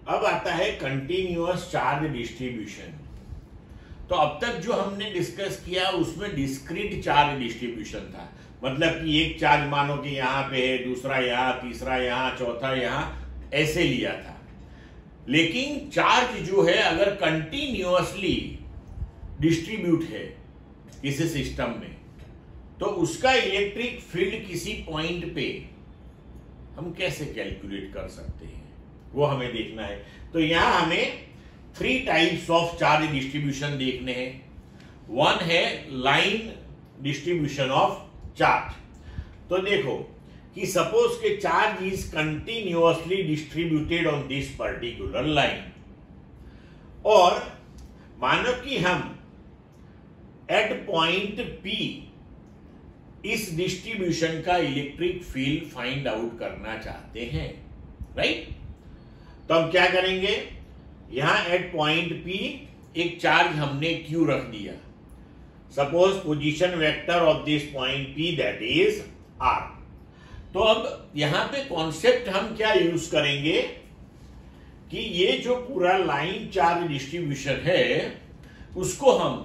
अब आता है कंटिन्यूअस चार्ज डिस्ट्रीब्यूशन। तो अब तक जो हमने डिस्कस किया उसमें डिस्क्रीट चार्ज डिस्ट्रीब्यूशन था, मतलब कि एक चार्ज मानो कि यहाँ पे है, दूसरा यहाँ, तीसरा यहाँ, चौथा यहाँ, ऐसे लिया था। लेकिन चार्ज जो है अगर कंटिन्यूअसली डिस्ट्रीब्यूट है किसी सिस्टम में, तो उसका इलेक्ट्रिक फील्ड किसी पॉइंट पे हम कैसे कैलकुलेट कर सकते हैं, वो हमें देखना है। तो यहां हमें 3 टाइप्स ऑफ चार्ज डिस्ट्रीब्यूशन देखने हैं। वन है लाइन डिस्ट्रीब्यूशन ऑफ चार्ज। तो देखो कि सपोज के charge is continuously distributed on this particular line, और मानो कि हम एट पॉइंट P इस डिस्ट्रीब्यूशन का इलेक्ट्रिक फील्ड फाइंड आउट करना चाहते हैं, राइट। तो हम क्या करेंगे, यहां एट पॉइंट P एक चार्ज हमने Q रख दिया। Suppose position vector of this point P that is R। तो अब यहां पे कॉन्सेप्ट हम क्या यूज करेंगे कि ये जो पूरा लाइन चार्ज डिस्ट्रीब्यूशन है उसको हम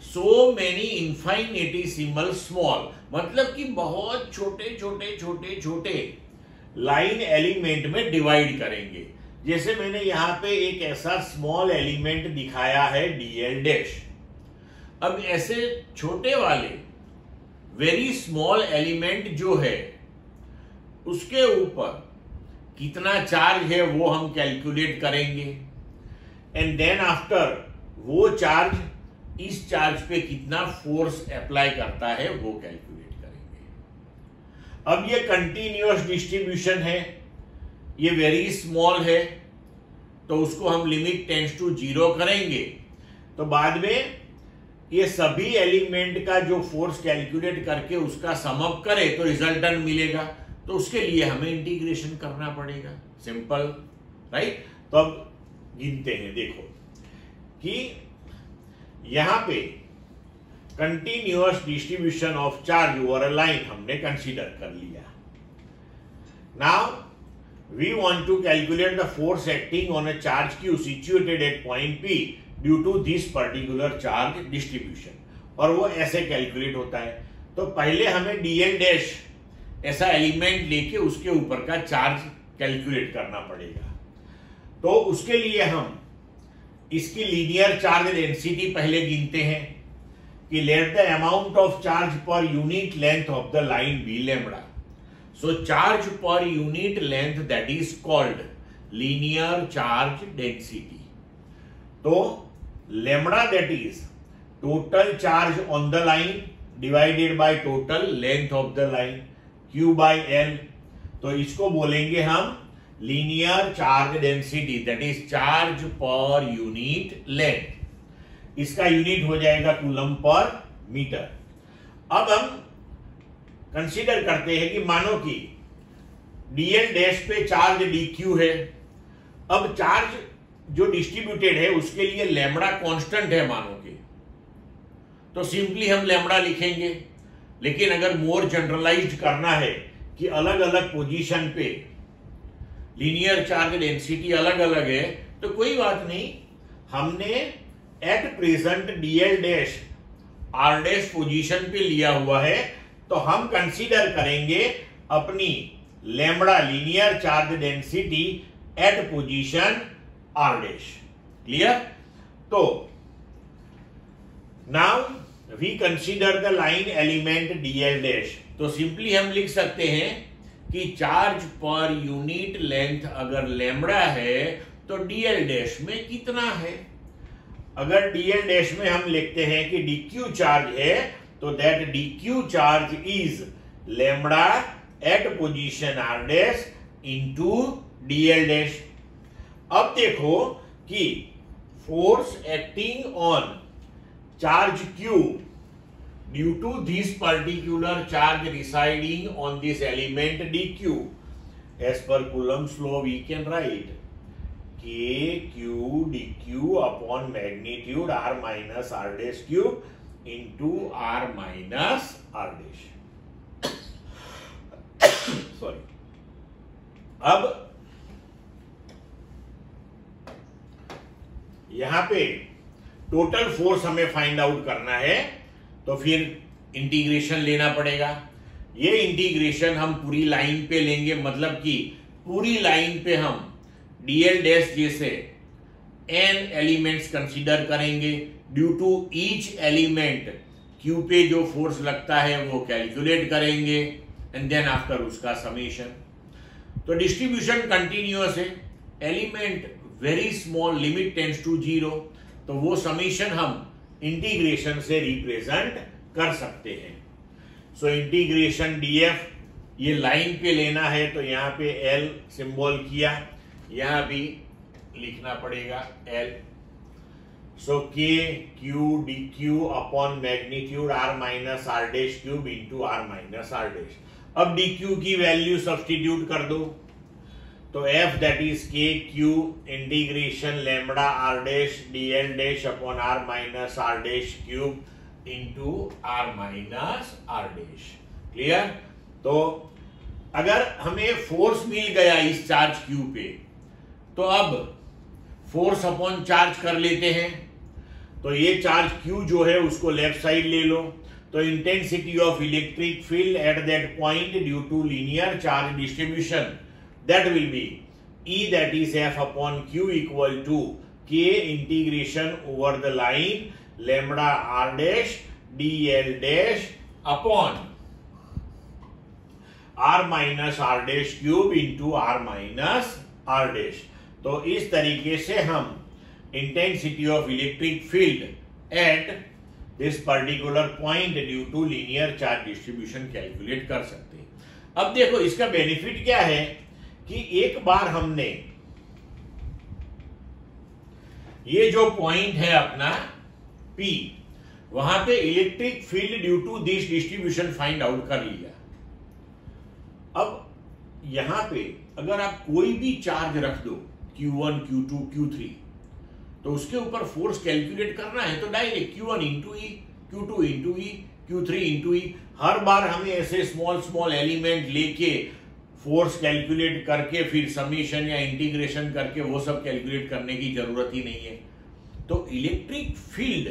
सो मेनी इनफाइनेटिसिमल स्मॉल, मतलब कि बहुत छोटे छोटे छोटे छोटे लाइन एलिमेंट में डिवाइड करेंगे। जैसे मैंने यहां पे एक ऐसा स्मॉल एलिमेंट दिखाया है dl डैश। अब ऐसे छोटे वाले वेरी स्मॉल एलिमेंट जो है उसके ऊपर कितना चार्ज है वो हम कैलकुलेट करेंगे, एंड देन आफ्टर वो चार्ज इस चार्ज पे कितना फोर्स अप्लाई करता है वो कैलकुलेट करेंगे। अब ये कंटिन्यूअस डिस्ट्रीब्यूशन है, ये वेरी स्मॉल है, तो उसको हम लिमिट टेंड्स टू 0 करेंगे। तो बाद में ये सभी एलिमेंट का जो फोर्स कैलकुलेट करके उसका सम अप करे तो रिजल्टेंट मिलेगा। तो उसके लिए हमें इंटीग्रेशन करना पड़ेगा, सिंपल, राइट। तो अब गिनते हैं, देखो कि यहां पे continuous distribution of charge over a line हमने कंसीडर कर लिया। Now we want to calculate the force acting on a charge Q situated at point P due to this particular charge distribution, और वो ऐसे कैलकुलेट होता है। तो पहले हमें dl डैश ऐसा एलिमेंट लेके उसके ऊपर का चार्ज कैलकुलेट करना पड़ेगा। तो उसके लिए हम इसकी लीनियर चार्ज डेंसिटी पहले गिनते हैं कि let the amount of charge per unit length of the line be lambda. So charge per unit length that is called linear charge density. तो lambda that is total charge on the line divided by total length of the line Q by L। तो इसको बोलेंगे हम linear charge density, that is charge per unit length. इसका unit हो जाएगा coulomb per metre. अब हम consider करते हैं कि मानो कि dl डैश पे चार्ज dq है। अब चार्ज जो डिस्ट्रीब्यूटेड है उसके लिए लैम्बडा कांस्टेंट है मानो कि, तो सिंपली हम लैम्बडा लिखेंगे। लेकिन अगर मोर जनरलाइज्ड करना है कि अलग अलग पोजीशन पे लीनियर चार्ज डेंसिटी अलग अलग है, तो कोई बात नहीं, हमने at present dl dash r dash position पे लिया हुआ है, तो हम कंसीडर करेंगे अपनी lambda linear charge density at position r dash. Clear? तो now we consider the line element dl dash. तो सिंपली हम लिख सकते हैं कि चार्ज पर यूनिट लेंथ अगर लैम्बडा है तो dl डैश में कितना है। अगर dl डैश में हम लिखते हैं कि dq चार्ज है तो that dq charge is lambda at position r dash into dl dash. अब देखो कि force acting on charge Q due to this particular charge residing on this element dq, as per Coulomb's law we can write kq dq upon magnitude r minus r dash cube into r minus r dash। Sorry. अब यहां पे total force हमें find out करना है, तो फिर integration लेना पड़ेगा। ये इंटीग्रेशन हम पूरी लाइन पे लेंगे, मतलब कि पूरी लाइन पे हम dl डैश जैसे n एलिमेंट्स कंसीडर करेंगे। Due to each element q पे जो फोर्स लगता है वो कैलकुलेट करेंगे, एंड देन आफ्टर उसका समेशन। तो डिस्ट्रीब्यूशन कंटिन्यूअस है, element very small, limit tends to 0, तो वो समेशन हम इंटीग्रेशन से रिप्रेजेंट कर सकते हैं। सो इंटीग्रेशन df ये लाइन पे लेना है, तो यहां पे L सिंबल किया, यहां भी लिखना पड़ेगा L। सो k q dq upon magnitude r minus r dash cube into r minus r dash. अब dq की वैल्यू सब्स्टिट्यूट कर दो, तो f that is k q integration lambda r dash dl dash upon r minus r dash cube into r minus r dash. Clear? तो अगर हमें force मिल गया इस चार्ज q पे, तो अब फोर्स अपॉन चार्ज कर लेते हैं। तो ये चार्ज q जो है उसको लेफ्ट साइड ले लो, तो intensity of electric field at that point due to linear charge distribution, that will be E, that is F upon Q equal to K integration over the line lambda R dash dl dash upon R minus R dash cube into R minus R dash। तो इस तरीके से हम intensity of electric field at this particular point due to linear charge distribution calculate कर सकते हैं। अब देखो इसका बेनिफिट क्या है कि एक बार हमने ये जो पॉइंट है अपना P, वहां पे electric field due to this distribution find out कर लिया। अब यहां पे अगर आप कोई भी चार्ज रख दो Q1, Q2, Q3, तो उसके ऊपर फोर्स कैलकुलेट करना है तो डायरेक्ट Q1 इंटू ई, Q2 इंटू ई, Q3 इंटू ई, हर बार हमें ऐसे स्मॉल स्मॉल एलिमेंट लेके फोर्स कैलकुलेट करके फिर समीशन या इंटीग्रेशन करके वो सब कैलकुलेट करने की जरूरत ही नहीं है। तो इलेक्ट्रिक फील्ड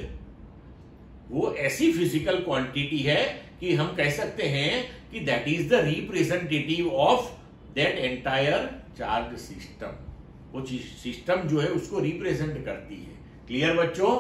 वो ऐसी फिजिकल क्वांटिटी है कि हम कह सकते हैं कि that is the representative of that entire charge system. वो सिस्टम जो है उसको रिप्रेजेंट करती है। क्लियर बच्चों?